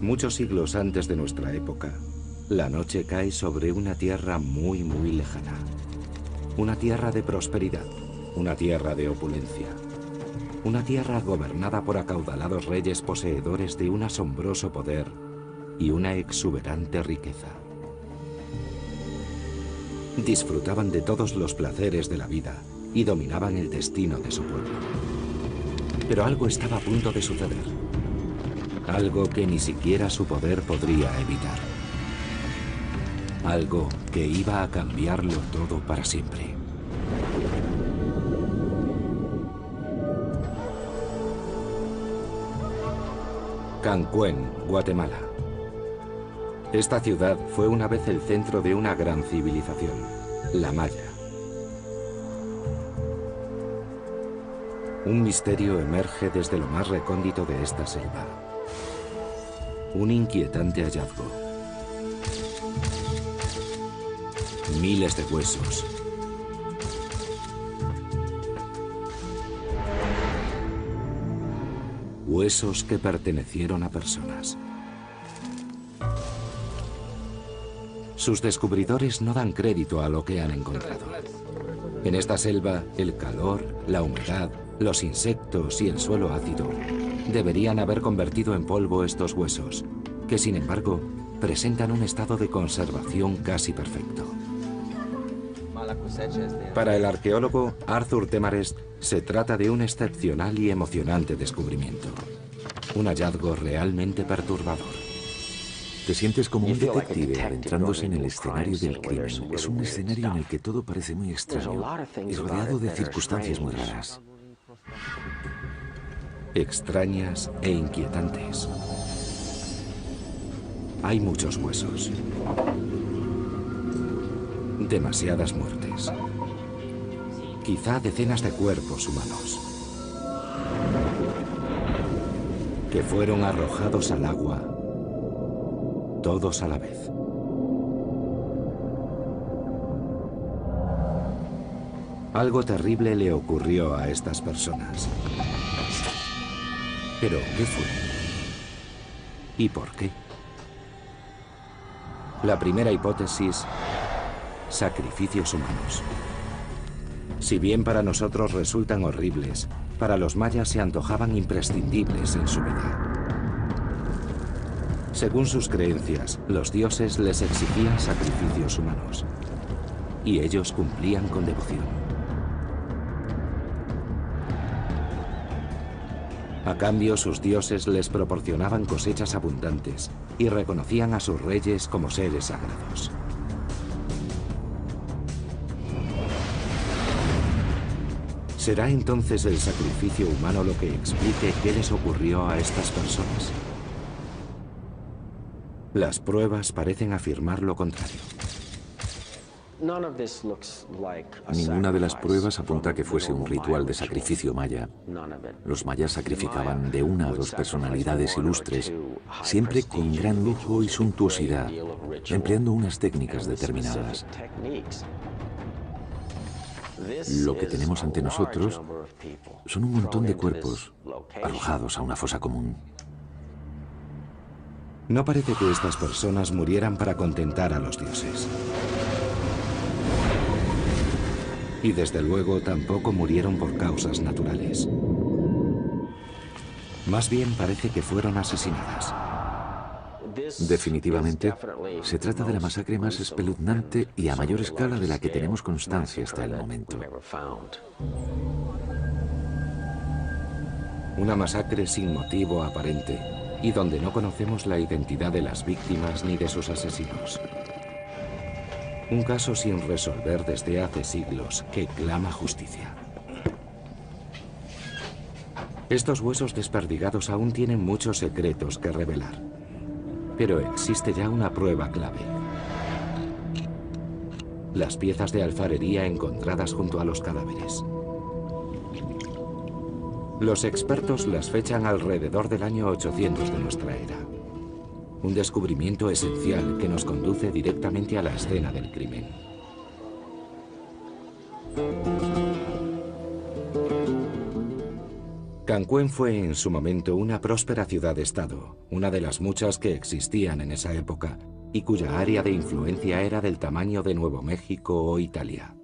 Muchos siglos antes de nuestra época, la noche cae sobre una tierra muy, muy lejana. Una tierra de prosperidad, una tierra de opulencia. Una tierra gobernada por acaudalados reyes poseedores de un asombroso poder y una exuberante riqueza. Disfrutaban de todos los placeres de la vida y dominaban el destino de su pueblo. Pero algo estaba a punto de suceder. Algo que ni siquiera su poder podría evitar. Algo que iba a cambiarlo todo para siempre. Cancuén, Guatemala. Esta ciudad fue una vez el centro de una gran civilización, la Maya. Un misterio emerge desde lo más recóndito de esta selva. Un inquietante hallazgo. Miles de huesos. Huesos que pertenecieron a personas. Sus descubridores no dan crédito a lo que han encontrado. En esta selva, el calor, la humedad, los insectos y el suelo ácido deberían haber convertido en polvo estos huesos, que sin embargo presentan un estado de conservación casi perfecto. Para el arqueólogo Arthur Temarest, se trata de un excepcional y emocionante descubrimiento. Un hallazgo realmente perturbador. Te sientes como un detective adentrándose en el escenario del crimen. Es un escenario en el que todo parece muy extraño y rodeado de circunstancias muy raras. Extrañas e inquietantes. Hay muchos huesos. Demasiadas muertes. Quizá decenas de cuerpos humanos que fueron arrojados al agua, todos a la vez. Algo terrible le ocurrió a estas personas. ¿Pero qué fue? ¿Y por qué? La primera hipótesis: sacrificios humanos. Si bien para nosotros resultan horribles, para los mayas se antojaban imprescindibles en su vida. Según sus creencias, los dioses les exigían sacrificios humanos, y ellos cumplían con devoción. A cambio, sus dioses les proporcionaban cosechas abundantes y reconocían a sus reyes como seres sagrados. ¿Será entonces el sacrificio humano lo que explique qué les ocurrió a estas personas? Las pruebas parecen afirmar lo contrario. Ninguna de las pruebas apunta a que fuese un ritual de sacrificio maya. Los mayas sacrificaban de una a dos personalidades ilustres, siempre con gran lujo y suntuosidad, empleando unas técnicas determinadas. Lo que tenemos ante nosotros son un montón de cuerpos arrojados a una fosa común. No parece que estas personas murieran para contentar a los dioses. Y desde luego tampoco murieron por causas naturales. Más bien parece que fueron asesinadas. Definitivamente, se trata de la masacre más espeluznante y a mayor escala de la que tenemos constancia hasta el momento. Una masacre sin motivo aparente y donde no conocemos la identidad de las víctimas ni de sus asesinos. Un caso sin resolver desde hace siglos que clama justicia. Estos huesos desperdigados aún tienen muchos secretos que revelar. Pero existe ya una prueba clave. Las piezas de alfarería encontradas junto a los cadáveres. Los expertos las fechan alrededor del año 800 de nuestra era. Un descubrimiento esencial que nos conduce directamente a la escena del crimen. Cancún fue en su momento una próspera ciudad-estado, una de las muchas que existían en esa época y cuya área de influencia era del tamaño de Nuevo México o Italia.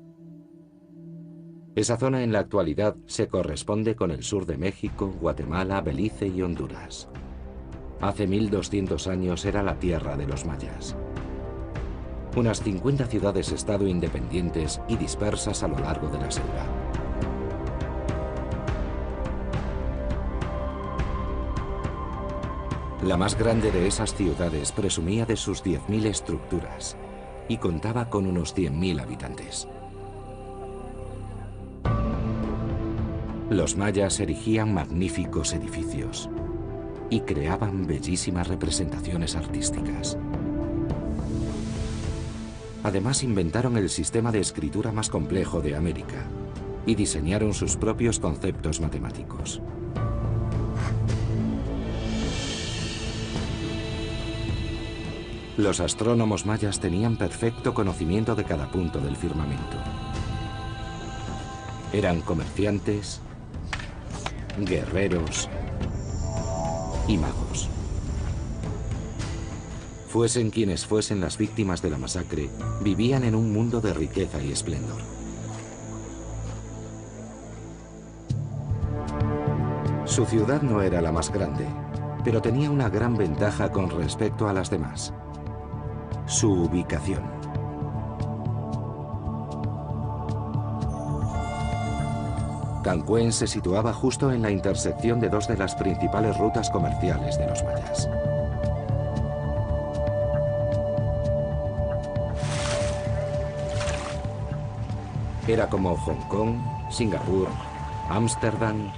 Esa zona en la actualidad se corresponde con el sur de México, Guatemala, Belice y Honduras. Hace 1200 años era la tierra de los mayas. Unas 50 ciudades-estado independientes y dispersas a lo largo de la selva. La más grande de esas ciudades presumía de sus 10.000 estructuras y contaba con unos 100.000 habitantes. Los mayas erigían magníficos edificios y creaban bellísimas representaciones artísticas. Además, inventaron el sistema de escritura más complejo de América y diseñaron sus propios conceptos matemáticos. Los astrónomos mayas tenían perfecto conocimiento de cada punto del firmamento. Eran comerciantes, guerreros y magos. Fuesen quienes fuesen las víctimas de la masacre, vivían en un mundo de riqueza y esplendor. Su ciudad no era la más grande, pero tenía una gran ventaja con respecto a las demás: su ubicación. Cancún se situaba justo en la intersección de dos de las principales rutas comerciales de los mayas. Era como Hong Kong, Singapur, Ámsterdam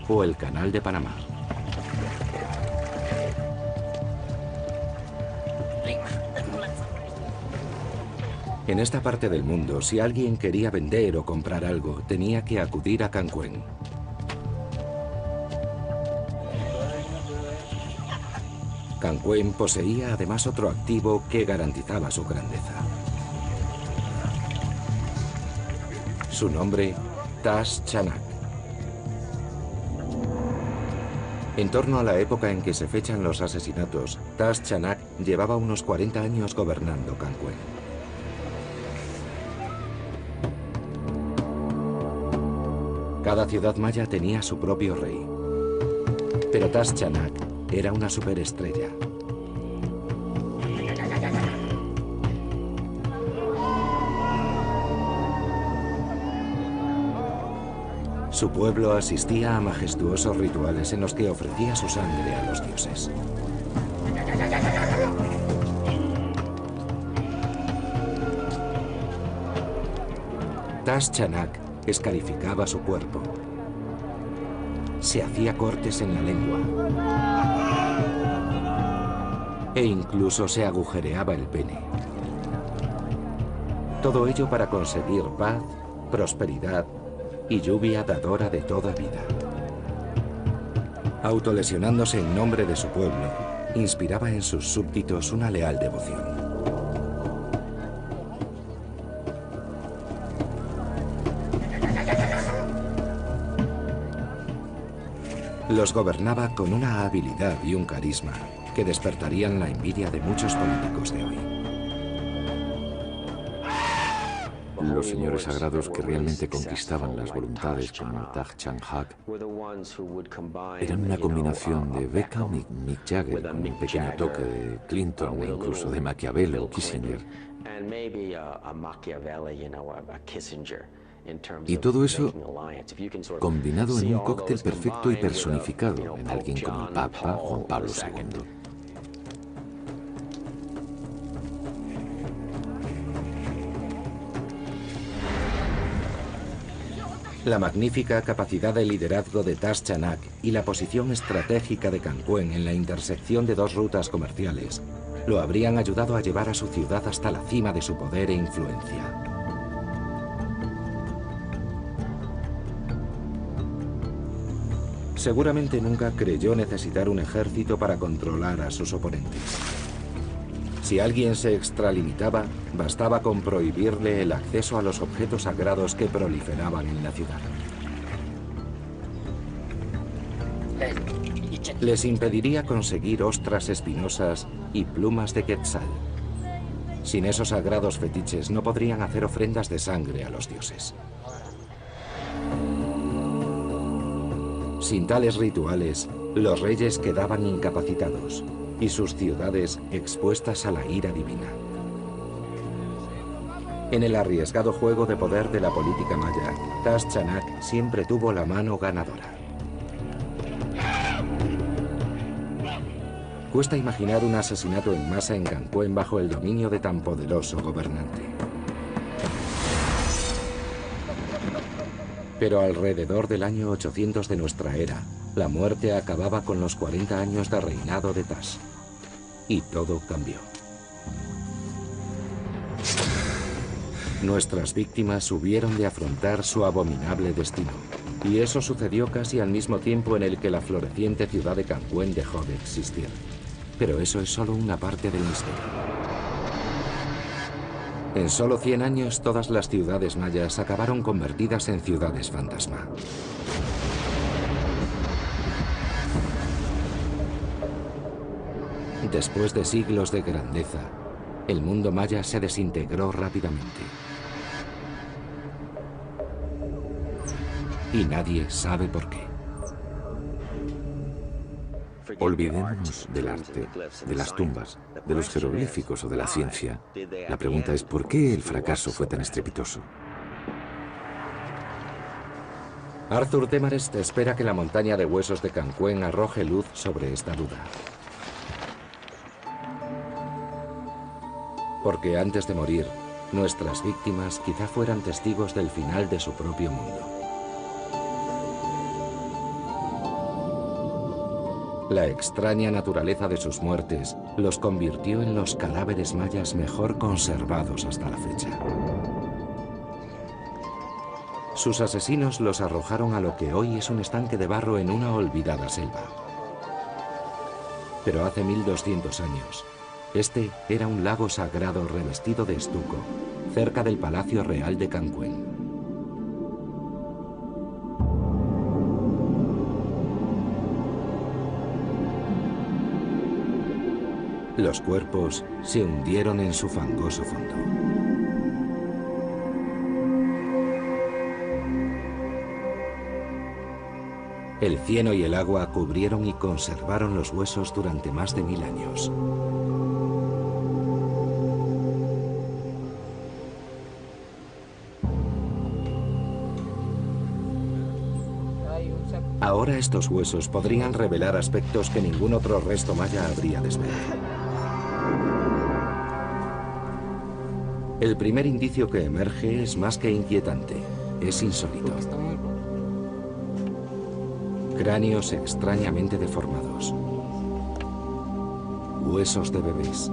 o el Canal de Panamá. En esta parte del mundo, si alguien quería vender o comprar algo, tenía que acudir a Cancún. Cancún poseía además otro activo que garantizaba su grandeza. Su nombre, Tash Chanak. En torno a la época en que se fechan los asesinatos, Tash Chanak llevaba unos 40 años gobernando Cancún. Cada ciudad maya tenía su propio rey, pero Tash Chanak era una superestrella. Su pueblo asistía a majestuosos rituales en los que ofrecía su sangre a los dioses. Tash Chanak escarificaba su cuerpo. Se hacía cortes en la lengua. E incluso se agujereaba el pene. Todo ello para conseguir paz, prosperidad y lluvia dadora de toda vida. Autolesionándose en nombre de su pueblo, inspiraba en sus súbditos una leal devoción. Los gobernaba con una habilidad y un carisma que despertarían la envidia de muchos políticos de hoy. Los señores sagrados que realmente conquistaban las voluntades, como Thach Chang-hak, eran una combinación de Beckham y Mick Jagger, con un pequeño toque de Clinton e incluso de Maquiavelo o Kissinger. Y todo eso combinado en un cóctel perfecto y personificado en alguien como el Papa Juan Pablo II. La magnífica capacidad de liderazgo de Tash Chanak y la posición estratégica de Cancún en la intersección de dos rutas comerciales lo habrían ayudado a llevar a su ciudad hasta la cima de su poder e influencia. Seguramente nunca creyó necesitar un ejército para controlar a sus oponentes. Si alguien se extralimitaba, bastaba con prohibirle el acceso a los objetos sagrados que proliferaban en la ciudad. Les impediría conseguir ostras espinosas y plumas de quetzal. Sin esos sagrados fetiches no podrían hacer ofrendas de sangre a los dioses. Sin tales rituales, los reyes quedaban incapacitados y sus ciudades expuestas a la ira divina. En el arriesgado juego de poder de la política maya, Tas Chanak siempre tuvo la mano ganadora. Cuesta imaginar un asesinato en masa en Cancún bajo el dominio de tan poderoso gobernante. Pero alrededor del año 800 de nuestra era, la muerte acababa con los 40 años de reinado de Tas. Y todo cambió. Nuestras víctimas hubieron de afrontar su abominable destino. Y eso sucedió casi al mismo tiempo en el que la floreciente ciudad de Cancún dejó de existir. Pero eso es solo una parte del misterio. En solo 100 años, todas las ciudades mayas acabaron convertidas en ciudades fantasma. Después de siglos de grandeza, el mundo maya se desintegró rápidamente. Y nadie sabe por qué. Olvidémonos del arte, de las tumbas, de los jeroglíficos o de la ciencia. La pregunta es, ¿por qué el fracaso fue tan estrepitoso? Arthur Demarest espera que la montaña de huesos de Cancún arroje luz sobre esta duda. Porque antes de morir, nuestras víctimas quizá fueran testigos del final de su propio mundo. La extraña naturaleza de sus muertes los convirtió en los cadáveres mayas mejor conservados hasta la fecha. Sus asesinos los arrojaron a lo que hoy es un estanque de barro en una olvidada selva. Pero hace 1200 años, este era un lago sagrado revestido de estuco, cerca del Palacio Real de Cancún. Los cuerpos se hundieron en su fangoso fondo. El cieno y el agua cubrieron y conservaron los huesos durante más de 1000 años. Ahora estos huesos podrían revelar aspectos que ningún otro resto maya habría desvelado. El primer indicio que emerge es más que inquietante, es insólito. Cráneos extrañamente deformados. Huesos de bebés.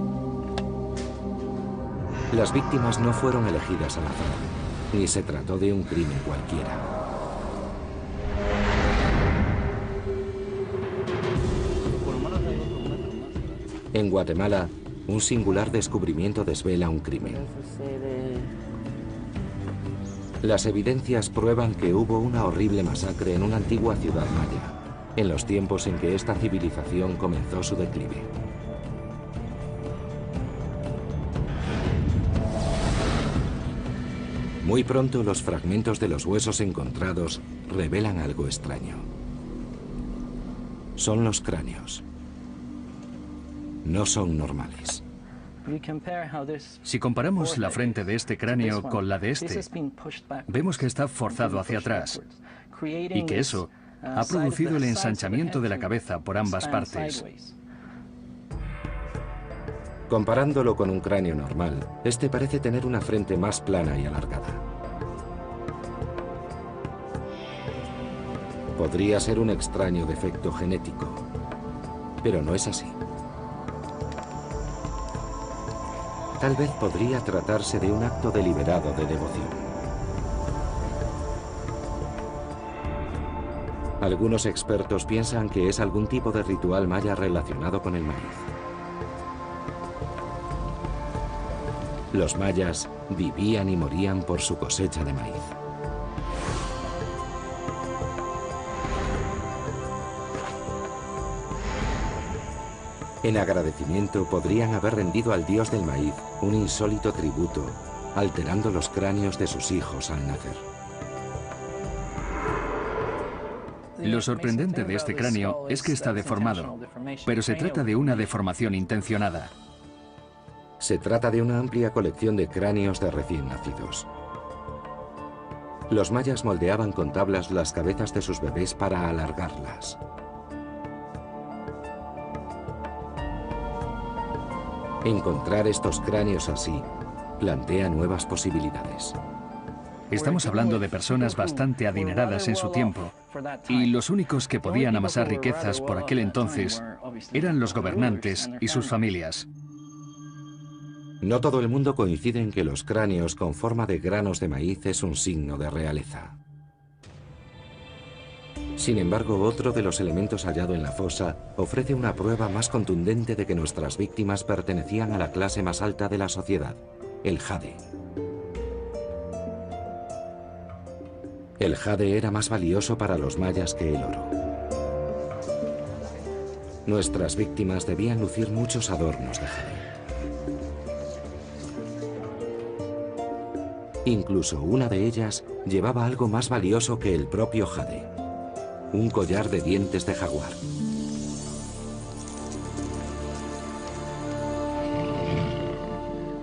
Las víctimas no fueron elegidas al azar, ni se trató de un crimen cualquiera. En Guatemala, un singular descubrimiento desvela un crimen. Las evidencias prueban que hubo una horrible masacre en una antigua ciudad maya, en los tiempos en que esta civilización comenzó su declive. Muy pronto los fragmentos de los huesos encontrados revelan algo extraño. Son los cráneos. No son normales. Si comparamos la frente de este cráneo con la de este, vemos que está forzado hacia atrás y que eso ha producido el ensanchamiento de la cabeza por ambas partes. Comparándolo con un cráneo normal, este parece tener una frente más plana y alargada. Podría ser un extraño defecto genético, pero no es así. Tal vez podría tratarse de un acto deliberado de devoción. Algunos expertos piensan que es algún tipo de ritual maya relacionado con el maíz. Los mayas vivían y morían por su cosecha de maíz. En agradecimiento podrían haber rendido al dios del maíz un insólito tributo, alterando los cráneos de sus hijos al nacer. Lo sorprendente de este cráneo es que está deformado, pero se trata de una deformación intencionada. Se trata de una amplia colección de cráneos de recién nacidos. Los mayas moldeaban con tablas las cabezas de sus bebés para alargarlas. Encontrar estos cráneos así plantea nuevas posibilidades. Estamos hablando de personas bastante adineradas en su tiempo, y los únicos que podían amasar riquezas por aquel entonces eran los gobernantes y sus familias. No todo el mundo coincide en que los cráneos con forma de granos de maíz es un signo de realeza. Sin embargo, otro de los elementos hallado en la fosa ofrece una prueba más contundente de que nuestras víctimas pertenecían a la clase más alta de la sociedad, el jade. El jade era más valioso para los mayas que el oro. Nuestras víctimas debían lucir muchos adornos de jade. Incluso una de ellas llevaba algo más valioso que el propio jade: un collar de dientes de jaguar.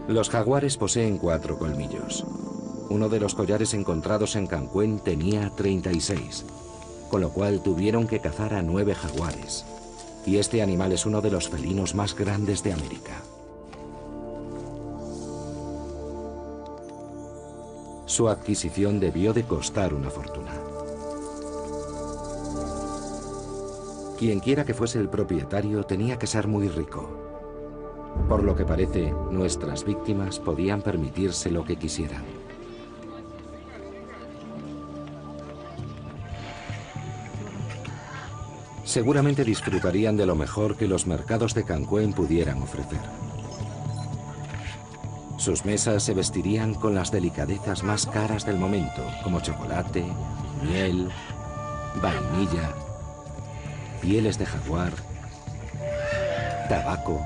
Los jaguares poseen 4 colmillos. Uno de los collares encontrados en Cancuén tenía 36, con lo cual tuvieron que cazar a 9 jaguares. Y este animal es uno de los felinos más grandes de América. Su adquisición debió de costar una fortuna. Quien quiera que fuese el propietario tenía que ser muy rico. Por lo que parece, nuestras víctimas podían permitirse lo que quisieran. Seguramente disfrutarían de lo mejor que los mercados de Cancuén pudieran ofrecer. Sus mesas se vestirían con las delicadezas más caras del momento, como chocolate, miel, vainilla, pieles de jaguar, tabaco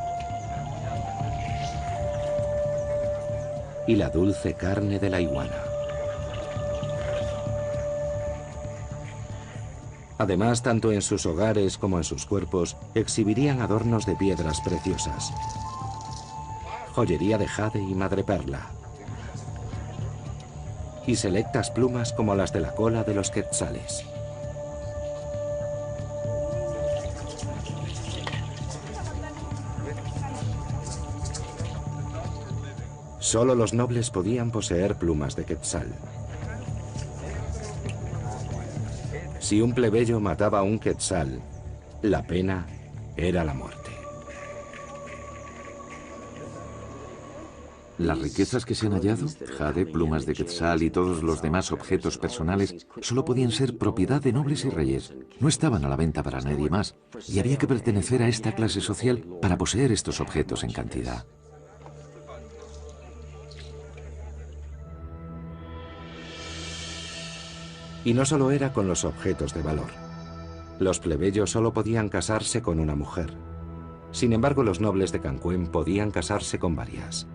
y la dulce carne de la iguana. Además, tanto en sus hogares como en sus cuerpos, exhibirían adornos de piedras preciosas, joyería de jade y madreperla, y selectas plumas como las de la cola de los quetzales. Solo los nobles podían poseer plumas de quetzal. Si un plebeyo mataba a un quetzal, la pena era la muerte. Las riquezas que se han hallado, jade, plumas de quetzal y todos los demás objetos personales, solo podían ser propiedad de nobles y reyes. No estaban a la venta para nadie más, y había que pertenecer a esta clase social para poseer estos objetos en cantidad. Y no solo era con los objetos de valor. Los plebeyos solo podían casarse con una mujer. Sin embargo, los nobles de Cancuén podían casarse con varias.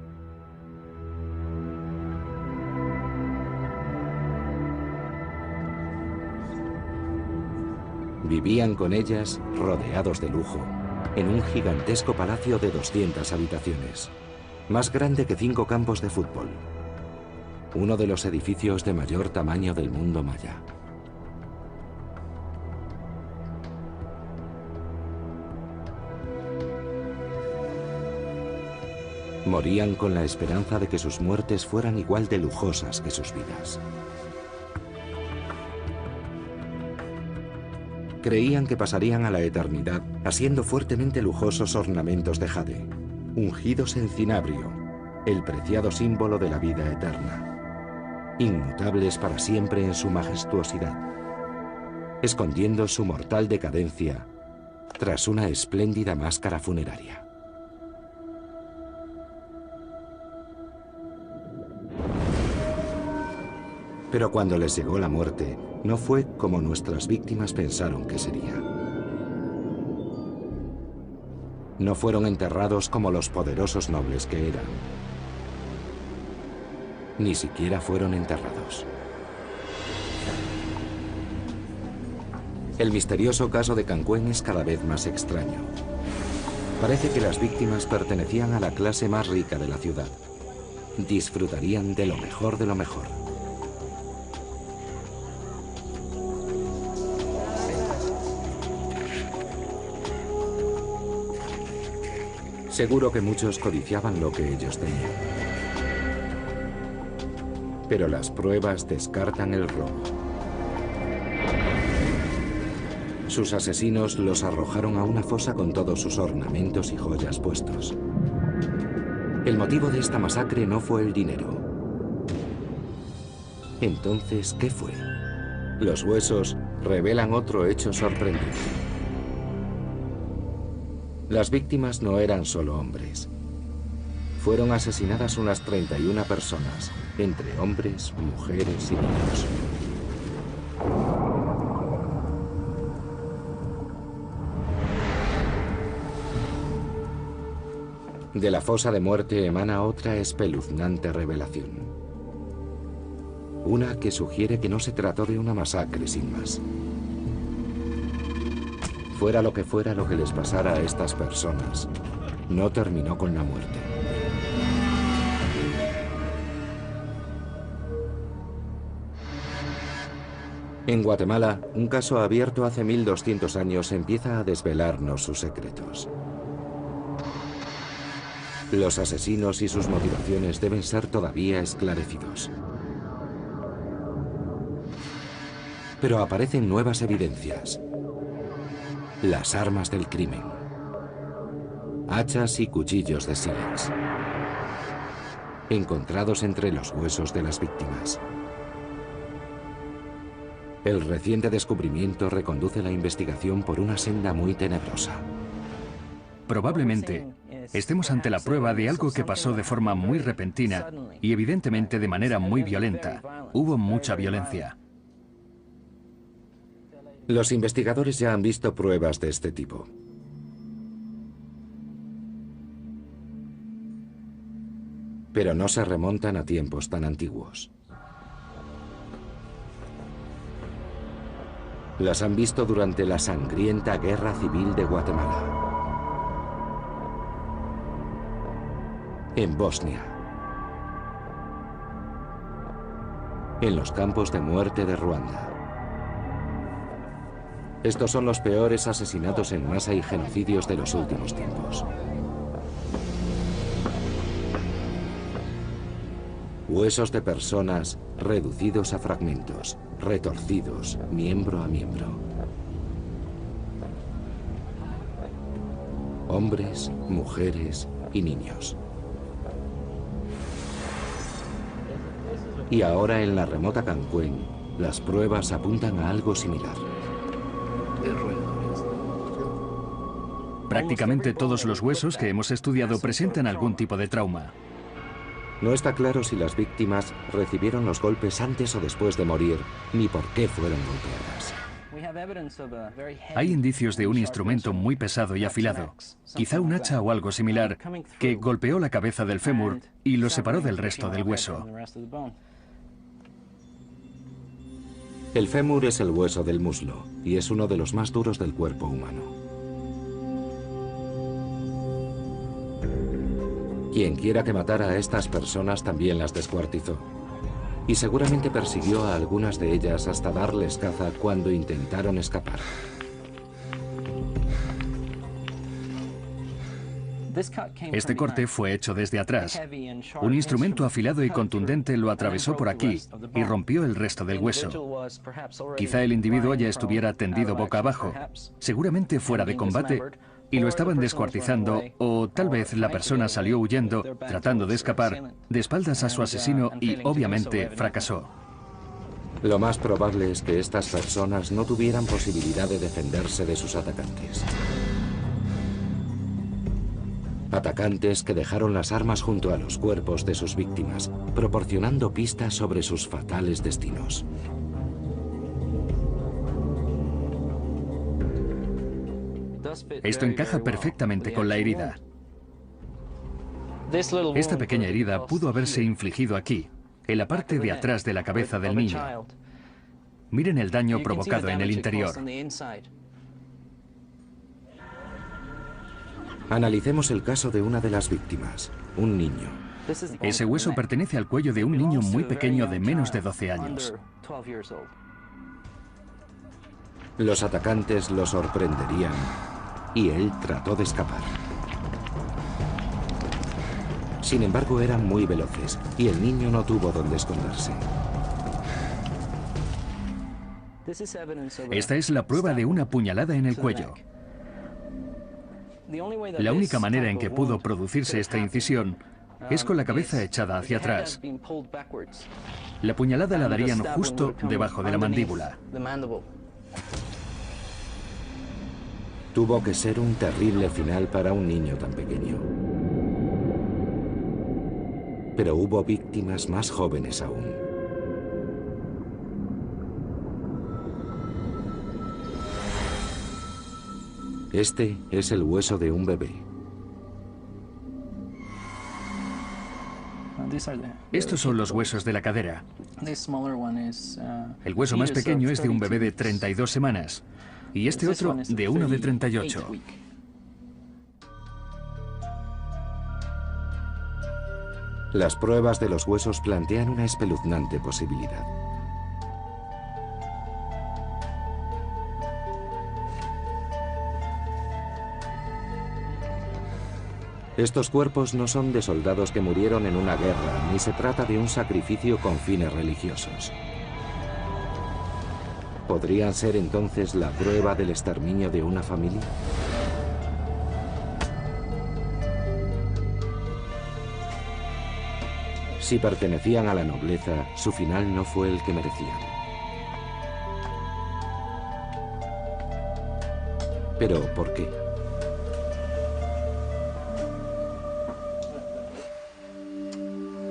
Vivían con ellas, rodeados de lujo, en un gigantesco palacio de 200 habitaciones, más grande que 5 campos de fútbol. Uno de los edificios de mayor tamaño del mundo maya. Morían con la esperanza de que sus muertes fueran igual de lujosas que sus vidas. Creían que pasarían a la eternidad asiendo fuertemente lujosos ornamentos de jade, ungidos en cinabrio, el preciado símbolo de la vida eterna. Inmutables para siempre en su majestuosidad, escondiendo su mortal decadencia tras una espléndida máscara funeraria. Pero cuando les llegó la muerte, no fue como nuestras víctimas pensaron que sería. No fueron enterrados como los poderosos nobles que eran. Ni siquiera fueron enterrados. El misterioso caso de Cancuén es cada vez más extraño. Parece que las víctimas pertenecían a la clase más rica de la ciudad. Disfrutarían de lo mejor de lo mejor. Seguro que muchos codiciaban lo que ellos tenían. Pero las pruebas descartan el robo. Sus asesinos los arrojaron a una fosa con todos sus ornamentos y joyas puestos. El motivo de esta masacre no fue el dinero. Entonces, ¿qué fue? Los huesos revelan otro hecho sorprendente. Las víctimas no eran solo hombres. Fueron asesinadas unas 31 personas, entre hombres, mujeres y niños. De la fosa de muerte emana otra espeluznante revelación. Una que sugiere que no se trató de una masacre sin más. Fuera lo que les pasara a estas personas, no terminó con la muerte. En Guatemala, un caso abierto hace 1200 años empieza a desvelarnos sus secretos. Los asesinos y sus motivaciones deben ser todavía esclarecidos. Pero aparecen nuevas evidencias. Las armas del crimen. Hachas y cuchillos de sílex. Encontrados entre los huesos de las víctimas. El reciente descubrimiento reconduce la investigación por una senda muy tenebrosa. Probablemente estemos ante la prueba de algo que pasó de forma muy repentina y evidentemente de manera muy violenta. Hubo mucha violencia. Los investigadores ya han visto pruebas de este tipo. Pero no se remontan a tiempos tan antiguos. Las han visto durante la sangrienta Guerra Civil de Guatemala. En Bosnia. En los campos de muerte de Ruanda. Estos son los peores asesinatos en masa y genocidios de los últimos tiempos. Huesos de personas reducidos a fragmentos, retorcidos, miembro a miembro. Hombres, mujeres y niños. Y ahora en la remota Cancuén, las pruebas apuntan a algo similar. Prácticamente todos los huesos que hemos estudiado presentan algún tipo de trauma. No está claro si las víctimas recibieron los golpes antes o después de morir, ni por qué fueron golpeadas. Hay indicios de un instrumento muy pesado y afilado, quizá un hacha o algo similar, que golpeó la cabeza del fémur y lo separó del resto del hueso. El fémur es el hueso del muslo y es uno de los más duros del cuerpo humano. Quien quiera que matara a estas personas también las descuartizó. Y seguramente persiguió a algunas de ellas hasta darles caza cuando intentaron escapar. Este corte fue hecho desde atrás. Un instrumento afilado y contundente lo atravesó por aquí y rompió el resto del hueso. Quizá el individuo ya estuviera tendido boca abajo, seguramente fuera de combate, y lo estaban descuartizando, o tal vez la persona salió huyendo, tratando de escapar, de espaldas a su asesino y obviamente fracasó. Lo más probable es que estas personas no tuvieran posibilidad de defenderse de sus atacantes. Atacantes que dejaron las armas junto a los cuerpos de sus víctimas, proporcionando pistas sobre sus fatales destinos. Esto encaja perfectamente con la herida. Esta pequeña herida pudo haberse infligido aquí, en la parte de atrás de la cabeza del niño. Miren el daño provocado en el interior. Analicemos el caso de una de las víctimas, un niño. Ese hueso pertenece al cuello de un niño muy pequeño de menos de 12 años. Los atacantes lo sorprenderían y él trató de escapar. Sin embargo, eran muy veloces y el niño no tuvo dónde esconderse. Esta es la prueba de una puñalada en el cuello. La única manera en que pudo producirse esta incisión es con la cabeza echada hacia atrás. La puñalada la darían justo debajo de la mandíbula. Tuvo que ser un terrible final para un niño tan pequeño. Pero hubo víctimas más jóvenes aún. Este es el hueso de un bebé. Estos son los huesos de la cadera. El hueso más pequeño es de un bebé de 32 semanas y este otro de uno de 38. Las pruebas de los huesos plantean una espeluznante posibilidad. Estos cuerpos no son de soldados que murieron en una guerra, ni se trata de un sacrificio con fines religiosos. ¿Podrían ser entonces la prueba del exterminio de una familia? Si pertenecían a la nobleza, su final no fue el que merecían. ¿Pero por qué?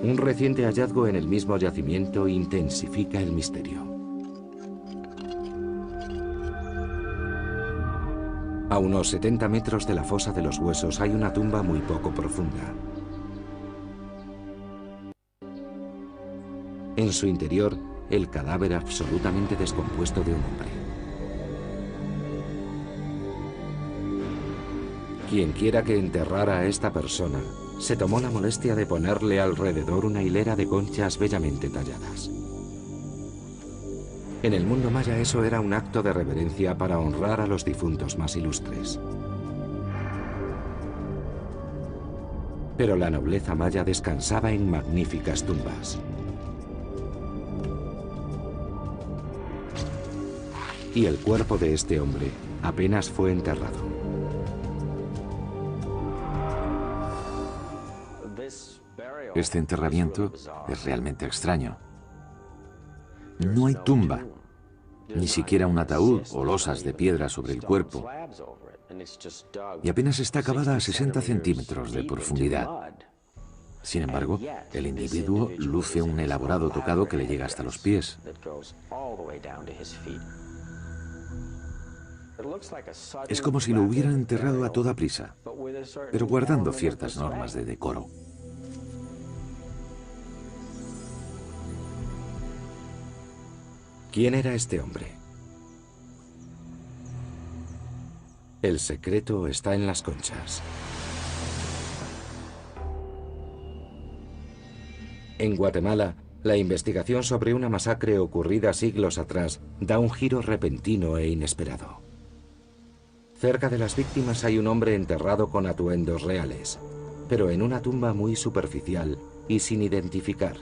Un reciente hallazgo en el mismo yacimiento intensifica el misterio. A unos 70 metros de la fosa de los huesos hay una tumba muy poco profunda. En su interior, el cadáver absolutamente descompuesto de un hombre. Quien quiera que enterrara a esta persona, se tomó la molestia de ponerle alrededor una hilera de conchas bellamente talladas. En el mundo maya eso era un acto de reverencia para honrar a los difuntos más ilustres. Pero la nobleza maya descansaba en magníficas tumbas. Y el cuerpo de este hombre apenas fue enterrado. Este enterramiento es realmente extraño. No hay tumba, ni siquiera un ataúd o losas de piedra sobre el cuerpo, y apenas está cavada a 60 centímetros de profundidad. Sin embargo, el individuo luce un elaborado tocado que le llega hasta los pies. Es como si lo hubieran enterrado a toda prisa, pero guardando ciertas normas de decoro. ¿Quién era este hombre? El secreto está en las conchas. En Guatemala, la investigación sobre una masacre ocurrida siglos atrás da un giro repentino e inesperado. Cerca de las víctimas hay un hombre enterrado con atuendos reales, pero en una tumba muy superficial y sin identificar,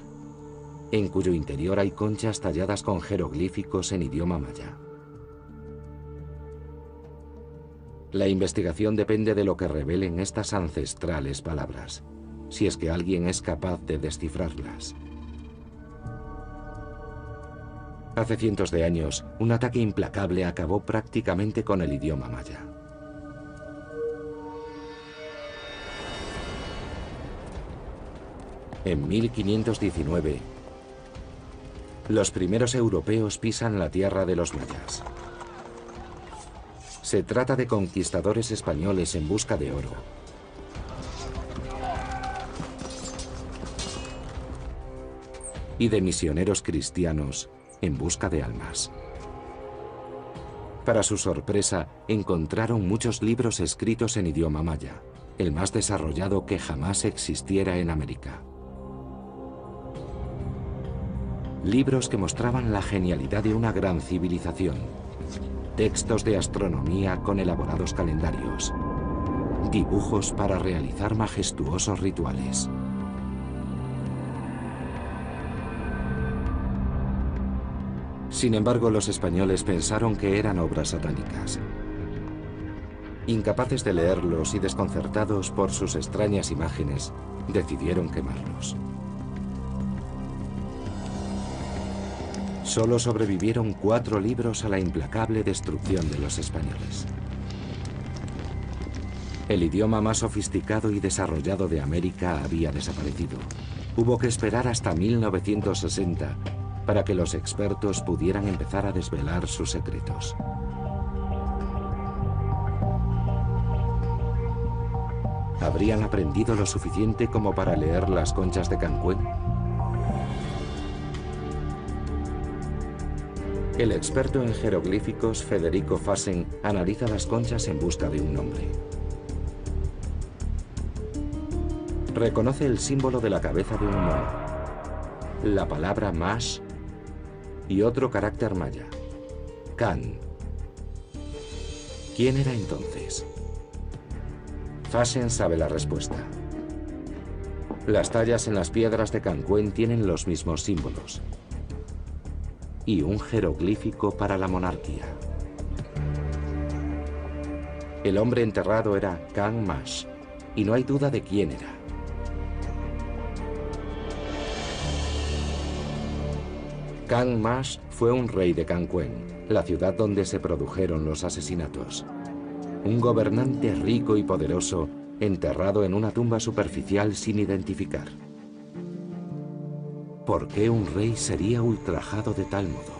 en cuyo interior hay conchas talladas con jeroglíficos en idioma maya. La investigación depende de lo que revelen estas ancestrales palabras, si es que alguien es capaz de descifrarlas. Hace cientos de años, un ataque implacable acabó prácticamente con el idioma maya. En 1519, los primeros europeos pisan la tierra de los mayas. Se trata de conquistadores españoles en busca de oro. Y de misioneros cristianos en busca de almas. Para su sorpresa, encontraron muchos libros escritos en idioma maya, el más desarrollado que jamás existiera en América. Libros que mostraban la genialidad de una gran civilización. Textos de astronomía con elaborados calendarios. Dibujos para realizar majestuosos rituales. Sin embargo, los españoles pensaron que eran obras satánicas. Incapaces de leerlos y desconcertados por sus extrañas imágenes, decidieron quemarlos. Solo sobrevivieron 4 libros a la implacable destrucción de los españoles. El idioma más sofisticado y desarrollado de América había desaparecido. Hubo que esperar hasta 1960 para que los expertos pudieran empezar a desvelar sus secretos. ¿Habrían aprendido lo suficiente como para leer las conchas de Cancuén? El experto en jeroglíficos Federico Fassen analiza las conchas en busca de un nombre. Reconoce el símbolo de la cabeza de un mono, la palabra Mash y otro carácter maya, Can. ¿Quién era entonces? Fassen sabe la respuesta. Las tallas en las piedras de Cancuén tienen los mismos símbolos y un jeroglífico para la monarquía. El hombre enterrado era Can Mash y no hay duda de quién era. Can Mash fue un rey de Cancuén, la ciudad donde se produjeron los asesinatos. Un gobernante rico y poderoso enterrado en una tumba superficial sin identificar. ¿Por qué un rey sería ultrajado de tal modo?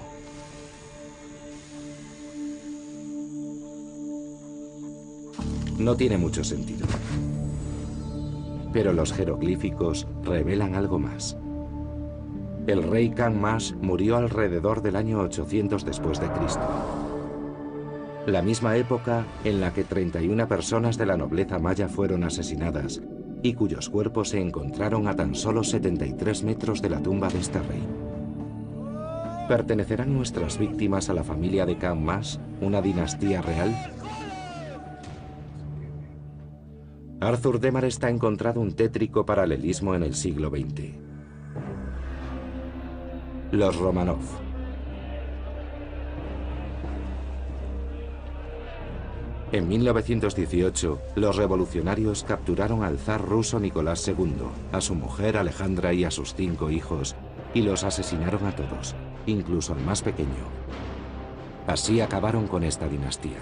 No tiene mucho sentido. Pero los jeroglíficos revelan algo más. El rey Can Mash murió alrededor del año 800 después de Cristo. La misma época en la que 31 personas de la nobleza maya fueron asesinadas y cuyos cuerpos se encontraron a tan solo 73 metros de la tumba de este rey. ¿Pertenecerán nuestras víctimas a la familia de Can Mash, una dinastía real? Arthur Demarest ha encontrado un tétrico paralelismo en el siglo XX. Los Romanov. En 1918, los revolucionarios capturaron al zar ruso Nicolás II, a su mujer Alejandra y a sus 5 hijos, y los asesinaron a todos, incluso al más pequeño. Así acabaron con esta dinastía.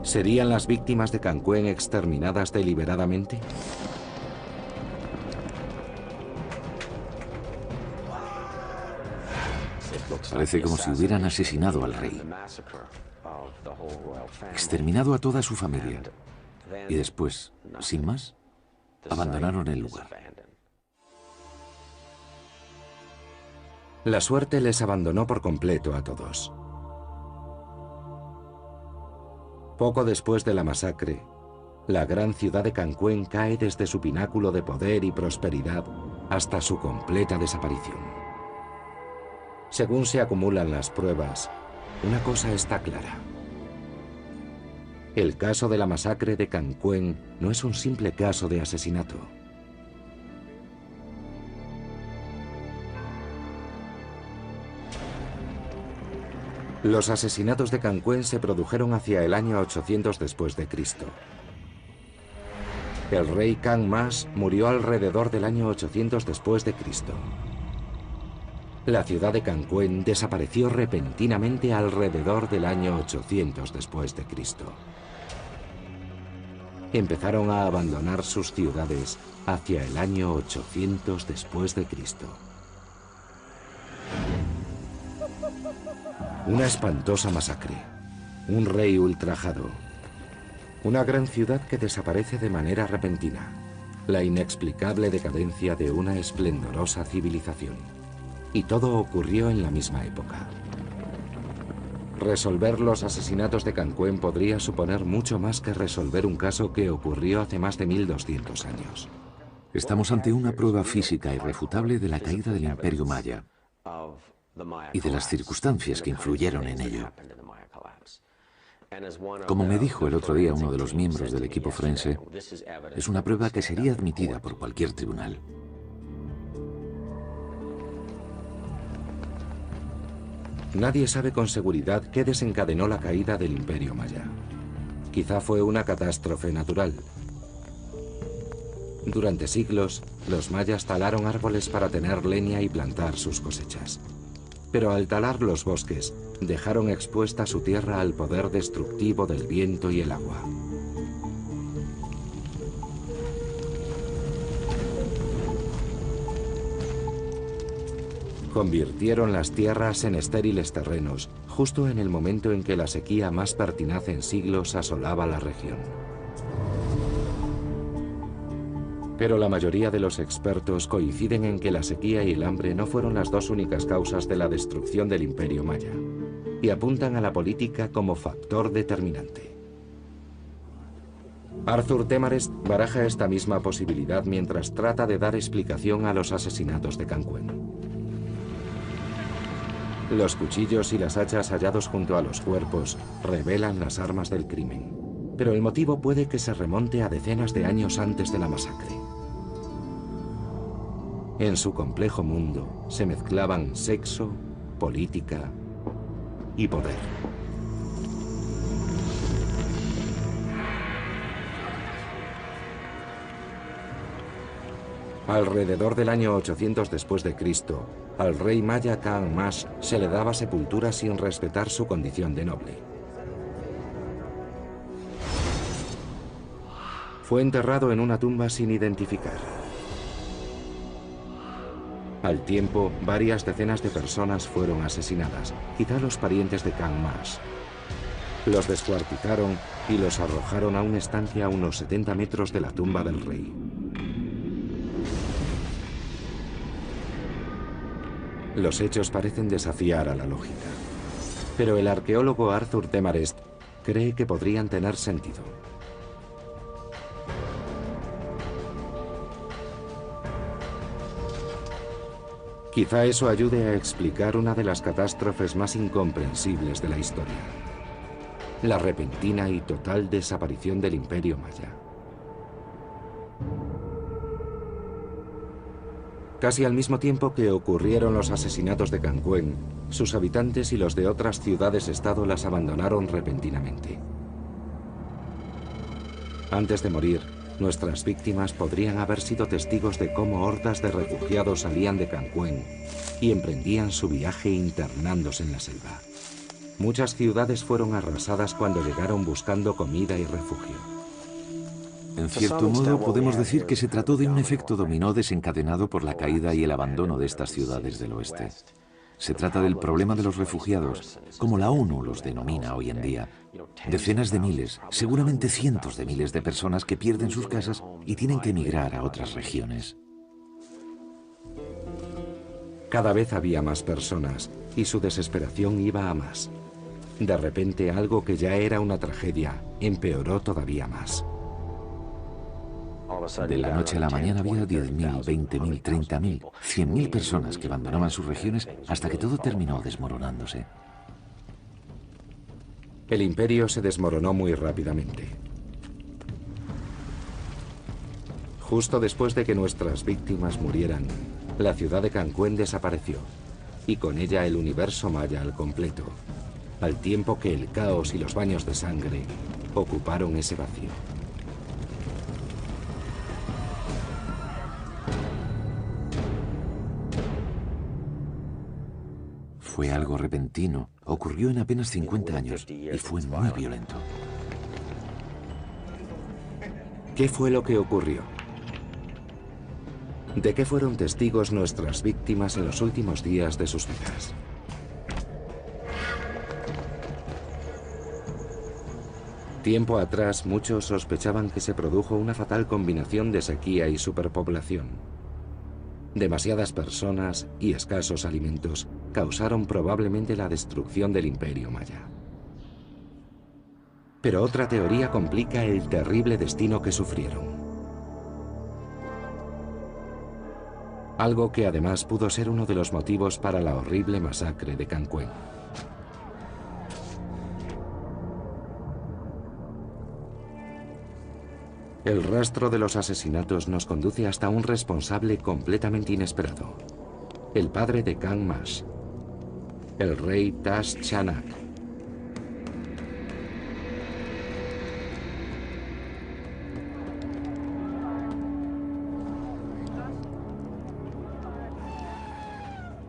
¿Serían las víctimas de Cancuén exterminadas deliberadamente? Parece como si hubieran asesinado al rey, exterminado a toda su familia y después, sin más, abandonaron el lugar. La suerte les abandonó por completo a todos. Poco después de la masacre, la gran ciudad de Cancuén cae desde su pináculo de poder y prosperidad hasta su completa desaparición. Según se acumulan las pruebas, una cosa está clara. El caso de la masacre de Cancuén no es un simple caso de asesinato. Los asesinatos de Cancuén se produjeron hacia el año 800 después de Cristo. El rey Can Mash murió alrededor del año 800 después de Cristo. La ciudad de Cancuén desapareció repentinamente alrededor del año 800 después de Cristo. empezaron a abandonar sus ciudades hacia el año 800 después de Cristo. Una espantosa masacre, un rey ultrajado, una gran ciudad que desaparece de manera repentina, la inexplicable decadencia de una esplendorosa civilización. Y todo ocurrió en la misma época. Resolver los asesinatos de Canquén podría suponer mucho más que resolver un caso que ocurrió hace más de 1200 años. Estamos ante una prueba física irrefutable de la caída del Imperio Maya y de las circunstancias que influyeron en ello. Como me dijo el otro día uno de los miembros del equipo forense, es una prueba que sería admitida por cualquier tribunal. Nadie sabe con seguridad qué desencadenó la caída del Imperio Maya. Quizá fue una catástrofe natural. Durante siglos, los mayas talaron árboles para tener leña y plantar sus cosechas. Pero al talar los bosques, dejaron expuesta su tierra al poder destructivo del viento y el agua. Convirtieron las tierras en estériles terrenos, justo en el momento en que la sequía más pertinaz en siglos asolaba la región. Pero la mayoría de los expertos coinciden en que la sequía y el hambre no fueron las dos únicas causas de la destrucción del Imperio Maya, y apuntan a la política como factor determinante. Arthur Temarest baraja esta misma posibilidad mientras trata de dar explicación a los asesinatos de Canquén. Los cuchillos y las hachas hallados junto a los cuerpos revelan las armas del crimen, pero el motivo puede que se remonte a decenas de años antes de la masacre. En su complejo mundo se mezclaban sexo, política y poder. Alrededor del año 800 después de Cristo, al rey maya Ka'an Mash se le daba sepultura sin respetar su condición de noble. Fue enterrado en una tumba sin identificar. Al tiempo, varias decenas de personas fueron asesinadas, quizá los parientes de Ka'an Mash. Los descuartizaron y los arrojaron a una estancia a unos 70 metros de la tumba del rey. Los hechos parecen desafiar a la lógica, pero el arqueólogo Arthur Temarest cree que podrían tener sentido. Quizá eso ayude a explicar una de las catástrofes más incomprensibles de la historia: la repentina y total desaparición del Imperio Maya. Casi al mismo tiempo que ocurrieron los asesinatos de Canquén, sus habitantes y los de otras ciudades-estado las abandonaron repentinamente. Antes de morir, nuestras víctimas podrían haber sido testigos de cómo hordas de refugiados salían de Canquén y emprendían su viaje internándose en la selva. Muchas ciudades fueron arrasadas cuando llegaron buscando comida y refugio. En cierto modo, podemos decir que se trató de un efecto dominó desencadenado por la caída y el abandono de estas ciudades del oeste. Se trata del problema de los refugiados, como la ONU los denomina hoy en día. Decenas de miles, seguramente cientos de miles de personas que pierden sus casas y tienen que emigrar a otras regiones. Cada vez había más personas y su desesperación iba a más. De repente, algo que ya era una tragedia empeoró todavía más. De la noche a la mañana había 10.000, 20.000, 30.000, 100.000 personas que abandonaban sus regiones hasta que todo terminó desmoronándose. El imperio se desmoronó muy rápidamente. Justo después de que nuestras víctimas murieran, la ciudad de Canquén desapareció, y con ella el universo maya al completo, al tiempo que el caos y los baños de sangre ocuparon ese vacío. Fue algo repentino, ocurrió en apenas 50 años y fue muy violento. ¿Qué fue lo que ocurrió? ¿De qué fueron testigos nuestras víctimas en los últimos días de sus vidas? Tiempo atrás, muchos sospechaban que se produjo una fatal combinación de sequía y superpoblación. Demasiadas personas y escasos alimentos causaron probablemente la destrucción del Imperio Maya. Pero otra teoría complica el terrible destino que sufrieron. Algo que además pudo ser uno de los motivos para la horrible masacre de Cancuén. El rastro de los asesinatos nos conduce hasta un responsable completamente inesperado. El padre de Kang Mash, el rey Tash Chanak.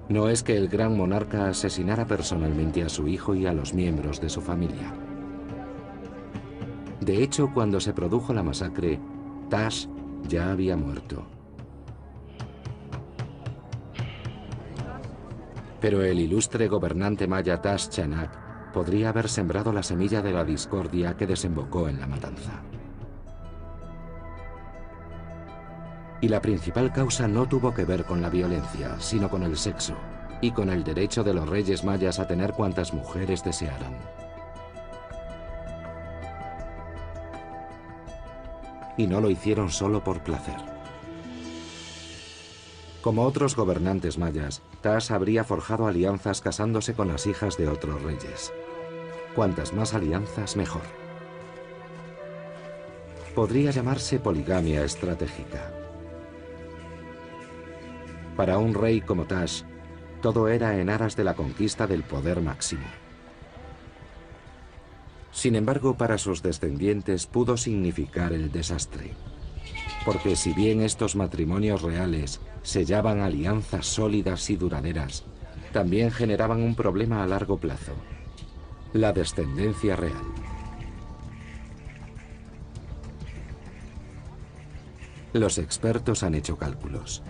No es que el gran monarca asesinara personalmente a su hijo y a los miembros de su familia. De hecho, cuando se produjo la masacre, Tash ya había muerto. Pero el ilustre gobernante maya Tash Chanak podría haber sembrado la semilla de la discordia que desembocó en la matanza. Y la principal causa no tuvo que ver con la violencia, sino con el sexo y con el derecho de los reyes mayas a tener cuantas mujeres desearan. Y no lo hicieron solo por placer. Como otros gobernantes mayas, Tash habría forjado alianzas casándose con las hijas de otros reyes. Cuantas más alianzas, mejor. Podría llamarse poligamia estratégica. Para un rey como Tash, todo era en aras de la conquista del poder máximo. Sin embargo, para sus descendientes pudo significar el desastre. Porque si bien estos matrimonios reales sellaban alianzas sólidas y duraderas, también generaban un problema a largo plazo: la descendencia real. Los expertos han hecho cálculos.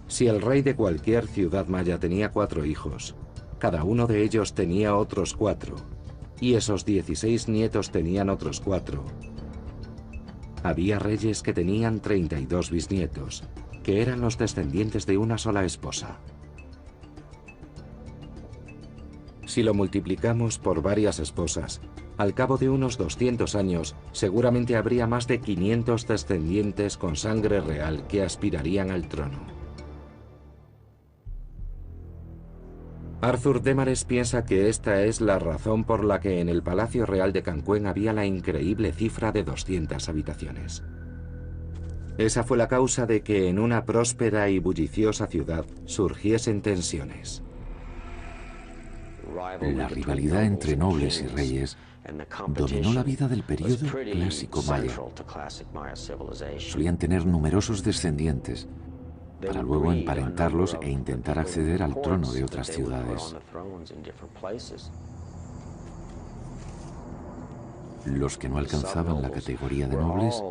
Si el rey de cualquier ciudad maya tenía 4 hijos, cada uno de ellos tenía otros 4, y esos 16 nietos tenían otros 4. Había reyes que tenían 32 bisnietos, que eran los descendientes de una sola esposa. Si lo multiplicamos por varias esposas, al cabo de unos 200 años, seguramente habría más de 500 descendientes con sangre real que aspirarían al trono. Arthur Demares piensa que esta es la razón por la que en el Palacio Real de Cancuén había la increíble cifra de 200 habitaciones. Esa fue la causa de que en una próspera y bulliciosa ciudad surgiesen tensiones. La rivalidad entre nobles y reyes dominó la vida del periodo clásico maya. Solían tener numerosos descendientes, para luego emparentarlos e intentar acceder al trono de otras ciudades. Los que no alcanzaban la categoría de nobles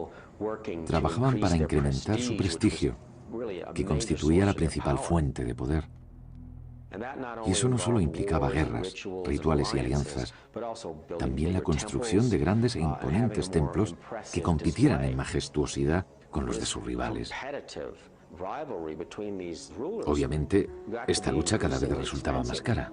trabajaban para incrementar su prestigio, que constituía la principal fuente de poder. Y eso no solo implicaba guerras, rituales y alianzas, también la construcción de grandes e imponentes templos que compitieran en majestuosidad con los de sus rivales. Obviamente, esta lucha cada vez resultaba más cara.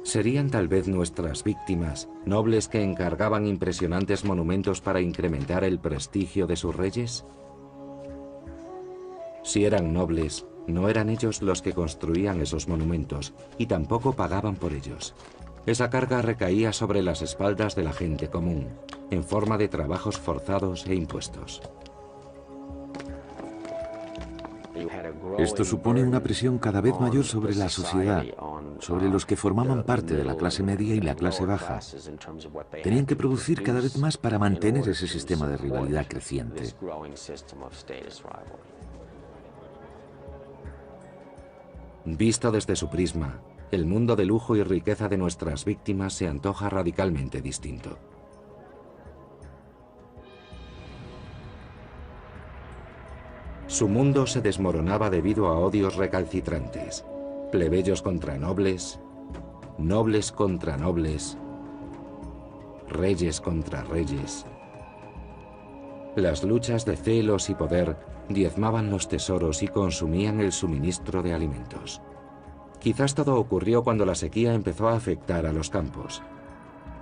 ¿Serían tal vez nuestras víctimas nobles que encargaban impresionantes monumentos para incrementar el prestigio de sus reyes? Si eran nobles, no eran ellos los que construían esos monumentos y tampoco pagaban por ellos. Esa carga recaía sobre las espaldas de la gente común, en forma de trabajos forzados e impuestos. Esto supone una presión cada vez mayor sobre la sociedad, sobre los que formaban parte de la clase media y la clase baja. Tenían que producir cada vez más para mantener ese sistema de rivalidad creciente. Visto desde su prisma, el mundo de lujo y riqueza de nuestras víctimas se antoja radicalmente distinto. Su mundo se desmoronaba debido a odios recalcitrantes, plebeyos contra nobles, nobles contra nobles, reyes contra reyes. Las luchas de celos y poder diezmaban los tesoros y consumían el suministro de alimentos. Quizás todo ocurrió cuando la sequía empezó a afectar a los campos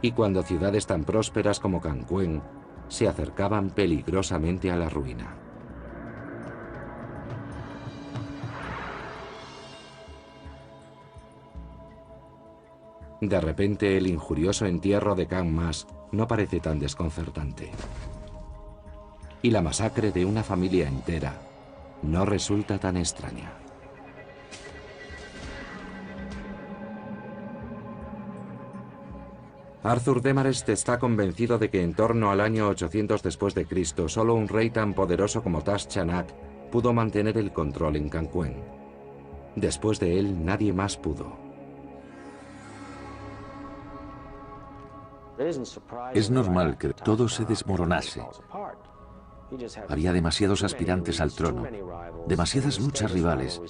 y cuando ciudades tan prósperas como Cancún se acercaban peligrosamente a la ruina. De repente, el injurioso entierro de Kang Mas no parece tan desconcertante. Y la masacre de una familia entera no resulta tan extraña. Arthur Demarest está convencido de que en torno al año 800 después de Cristo, solo un rey tan poderoso como Tash Chanak pudo mantener el control en Cancún. Después de él, nadie más pudo. Es normal que todo se desmoronase. Había demasiados aspirantes al trono, demasiadas luchas rivales,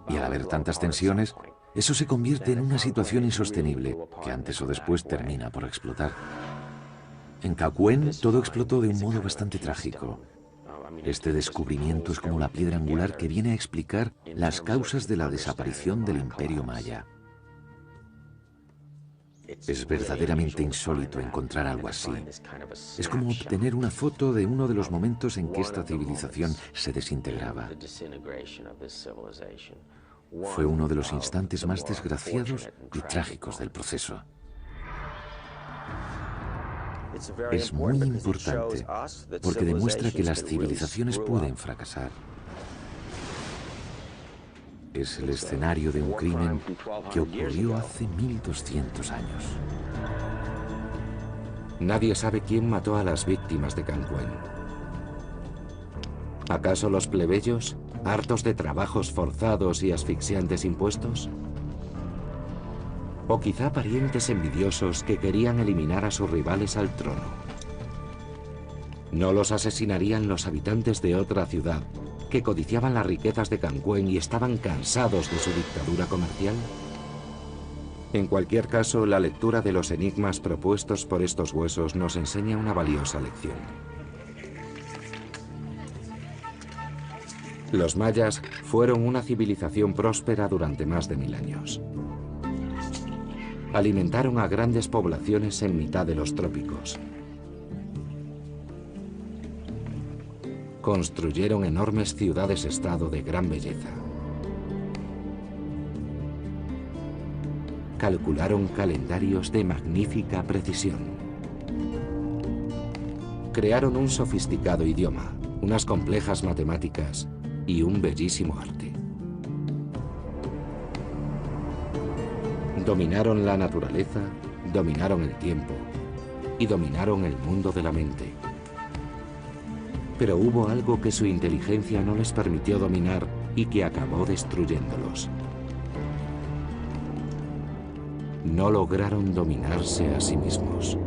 y al haber tantas tensiones, eso se convierte en una situación insostenible, que antes o después termina por explotar. En Cancún todo explotó de un modo bastante trágico. Este descubrimiento es como la piedra angular que viene a explicar las causas de la desaparición del Imperio Maya. Es verdaderamente insólito encontrar algo así. Es como obtener una foto de uno de los momentos en que esta civilización se desintegraba. Fue uno de los instantes más desgraciados y trágicos del proceso. Es muy importante porque demuestra que las civilizaciones pueden fracasar. Es el escenario de un crimen que ocurrió hace 1200 años. Nadie sabe quién mató a las víctimas de Cancún. ¿Acaso los plebeyos, hartos de trabajos forzados y asfixiantes impuestos? ¿O quizá parientes envidiosos que querían eliminar a sus rivales al trono? ¿No los asesinarían los habitantes de otra ciudad que codiciaban las riquezas de Cancún y estaban cansados de su dictadura comercial? En cualquier caso, la lectura de los enigmas propuestos por estos huesos nos enseña una valiosa lección. Los mayas fueron una civilización próspera durante más de 1000 años. Alimentaron a grandes poblaciones en mitad de los trópicos. Construyeron enormes ciudades-estado de gran belleza. Calcularon calendarios de magnífica precisión. Crearon un sofisticado idioma, unas complejas matemáticas y un bellísimo arte. Dominaron la naturaleza, dominaron el tiempo y dominaron el mundo de la mente. Pero hubo algo que su inteligencia no les permitió dominar y que acabó destruyéndolos. No lograron dominarse a sí mismos.